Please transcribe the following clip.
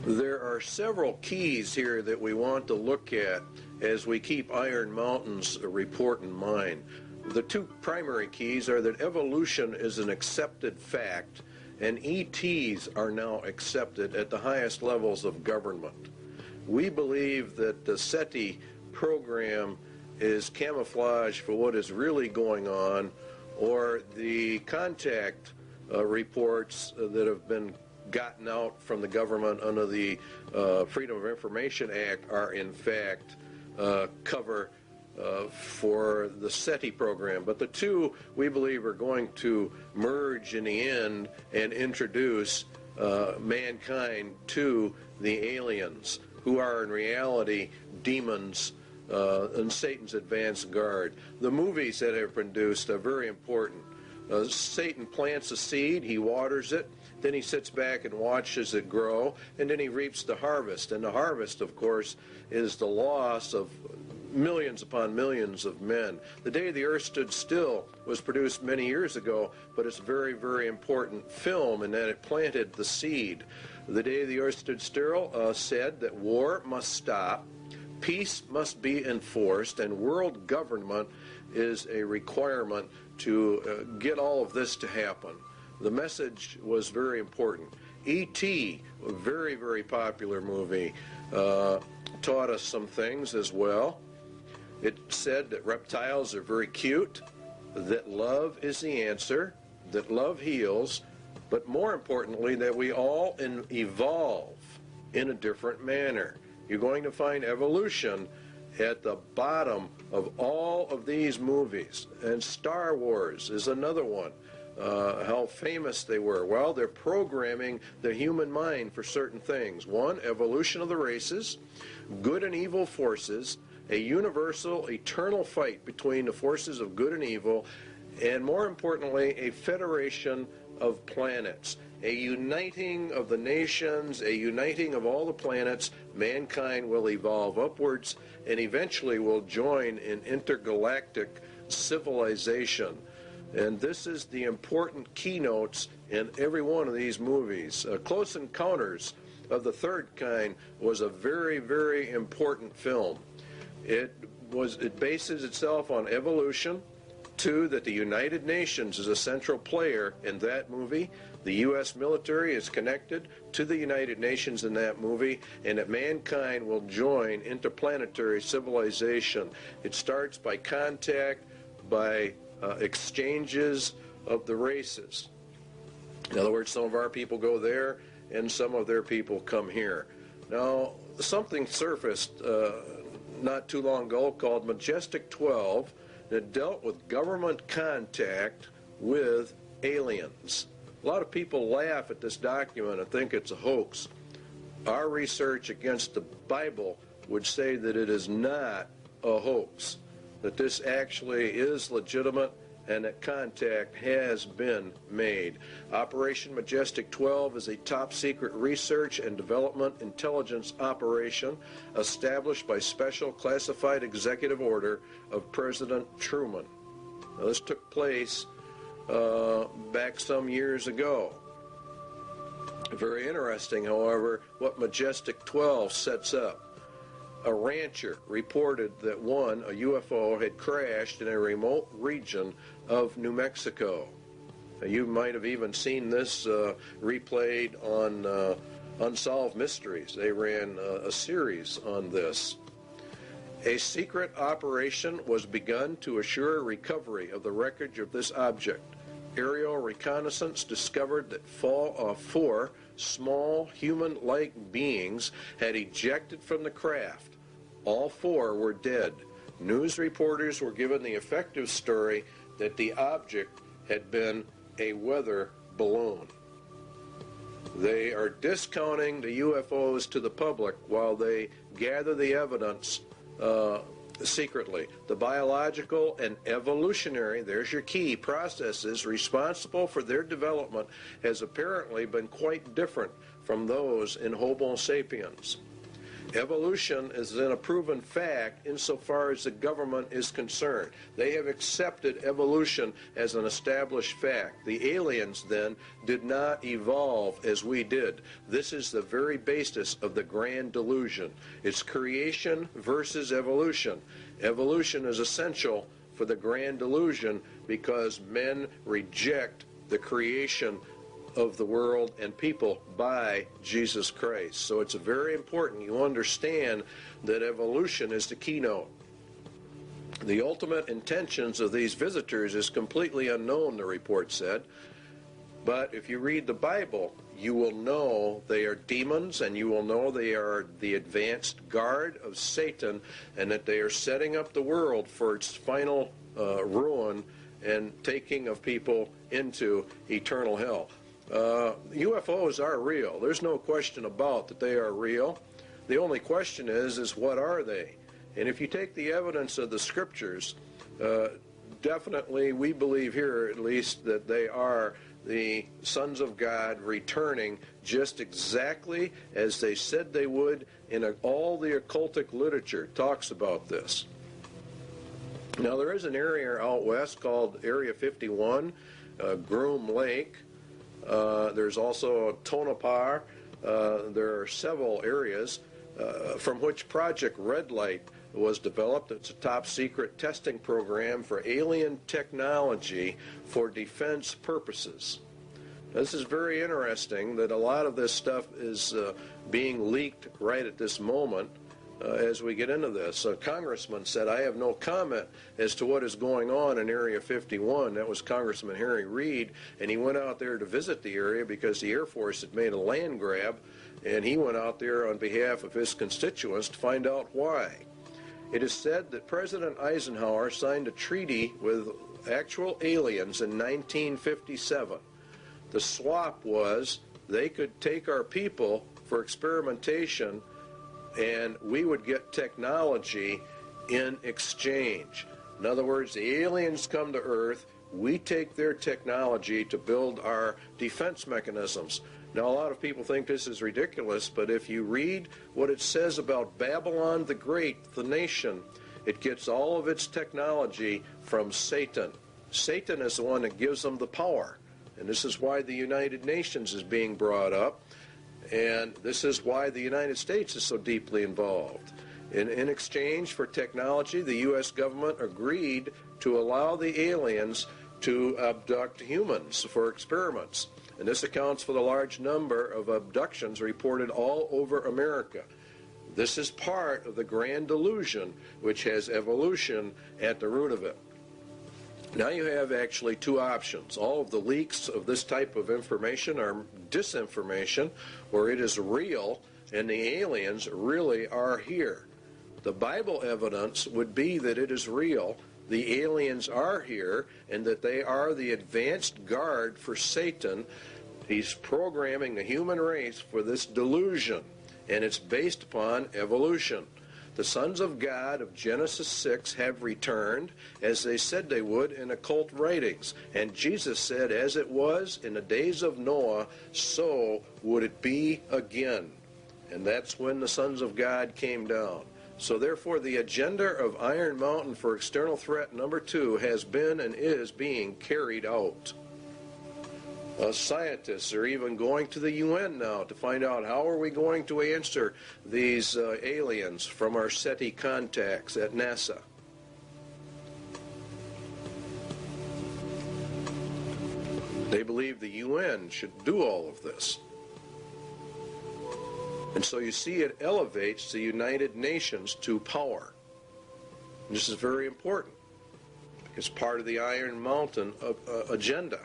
There are several keys here that we want to look at as we keep Iron Mountain's report in mind. The two primary keys are that evolution is an accepted fact, and ETs are now accepted at the highest levels of government. We believe that the SETI program is camouflage for what is really going on, or the contact reports that have been gotten out from the government under the Freedom of Information Act are in fact cover for the SETI program. But the two, we believe, are going to merge in the end and introduce mankind to the aliens, who are in reality demons and Satan's advanced guard. The movies that have been produced are very important. Satan plants a seed, he waters it, then he sits back and watches it grow, and then he reaps the harvest. And the harvest, of course, is the loss of millions upon millions of men. The Day the Earth Stood Still was produced many years ago, but it's a very, very important film in that it planted the seed. The Day the Earth Stood Still said that war must stop, peace must be enforced, and world government is a requirement to get all of this to happen. The message was very important. E.T., a very, very popular movie, taught us some things as well. It said that reptiles are very cute, that love is the answer, that love heals, but more importantly, that we all evolve in a different manner. You're going to find evolution at the bottom of all of these movies. And Star Wars is another one. How famous they were. Well, they're programming the human mind for certain things. One, evolution of the races, good and evil forces, a universal, eternal fight between the forces of good and evil, and more importantly, a federation of planets. A uniting of the nations, a uniting of all the planets. Mankind will evolve upwards and eventually will join in intergalactic civilization. And this is the important keynotes in every one of these movies. Close Encounters of the Third Kind was a very, very important film. It bases itself on evolution. Two, that the United Nations is a central player in that movie. The U.S. military is connected to the United Nations in that movie, and that mankind will join interplanetary civilization. It starts by contact, by exchanges of the races. In other words, some of our people go there, and some of their people come here. Now, something surfaced not too long ago called Majestic 12, that dealt with government contact with aliens. A lot of people laugh at this document and think it's a hoax. Our research against the Bible would say that it is not a hoax, that this actually is legitimate and that contact has been made. Operation Majestic 12 is a top-secret research and development intelligence operation established by special classified executive order of President Truman. Now, this took place back some years ago. Very interesting, however, what Majestic 12 sets up. A rancher reported that a UFO had crashed in a remote region of New Mexico. You might have even seen this replayed on Unsolved Mysteries. They ran a series on this. A secret operation was begun to assure recovery of the wreckage of this object. Aerial reconnaissance discovered that four small human-like beings had ejected from the craft. All four were dead. News reporters were given the effective story that the object had been a weather balloon. They are discounting the UFOs to the public while they gather the evidence secretly. The biological and evolutionary, there's your key, processes responsible for their development has apparently been quite different from those in Homo sapiens. Evolution is then a proven fact insofar as the government is concerned. They have accepted evolution as an established fact. The aliens then did not evolve as we did. This is the very basis of the grand delusion. It's creation versus evolution. Evolution is essential for the grand delusion because men reject the creation of the world and people by Jesus Christ. So it's very important you understand that evolution is the keynote. The ultimate intentions of these visitors is completely unknown, the report said. But if you read the Bible, you will know they are demons, and you will know they are the advanced guard of Satan, and that they are setting up the world for its final ruin and taking of people into eternal hell. UFOs are real. There's no question about that they are real. The only question is what are they? And if you take the evidence of the scriptures, definitely we believe here at least that they are the sons of God returning just exactly as they said they would, and all the occultic literature talks about this. Now there is an area out west called Area 51, Groom Lake. There's also Tonopah. There are several areas from which Project Red Light was developed. It's a top secret testing program for alien technology for defense purposes. This is very interesting that a lot of this stuff is being leaked right at this moment as we get into this. A congressman said, I have no comment as to what is going on in Area 51. That was Congressman Harry Reid, and he went out there to visit the area because the Air Force had made a land grab, and he went out there on behalf of his constituents to find out why. It is said that President Eisenhower signed a treaty with actual aliens in 1957. The swap was they could take our people for experimentation, and we would get technology in exchange. In other words, the aliens come to Earth, we take their technology to build our defense mechanisms. Now, a lot of people think this is ridiculous, but if you read what it says about Babylon the Great, the nation, it gets all of its technology from Satan. Satan is the one that gives them the power, and this is why the United Nations is being brought up. And this is why the United States is so deeply involved. In exchange for technology, the U.S. government agreed to allow the aliens to abduct humans for experiments. And this accounts for the large number of abductions reported all over America. This is part of the grand delusion, which has evolution at the root of it. Now you have actually two options. All of the leaks of this type of information are disinformation, or it is real and the aliens really are here. The Bible evidence would be that it is real, the aliens are here, and that they are the advanced guard for Satan. He's programming the human race for this delusion, and it's based upon evolution. The sons of God of Genesis 6 have returned, as they said they would in occult writings. And Jesus said, as it was in the days of Noah, so would it be again. And that's when the sons of God came down. So therefore, the agenda of Iron Mountain for external threat number 2 has been and is being carried out. Scientists are even going to the UN now to find out how are we going to answer these aliens from our SETI contacts at NASA. They believe the UN should do all of this. And so you see it elevates the United Nations to power. And this is very important because part of the Iron Mountain agenda.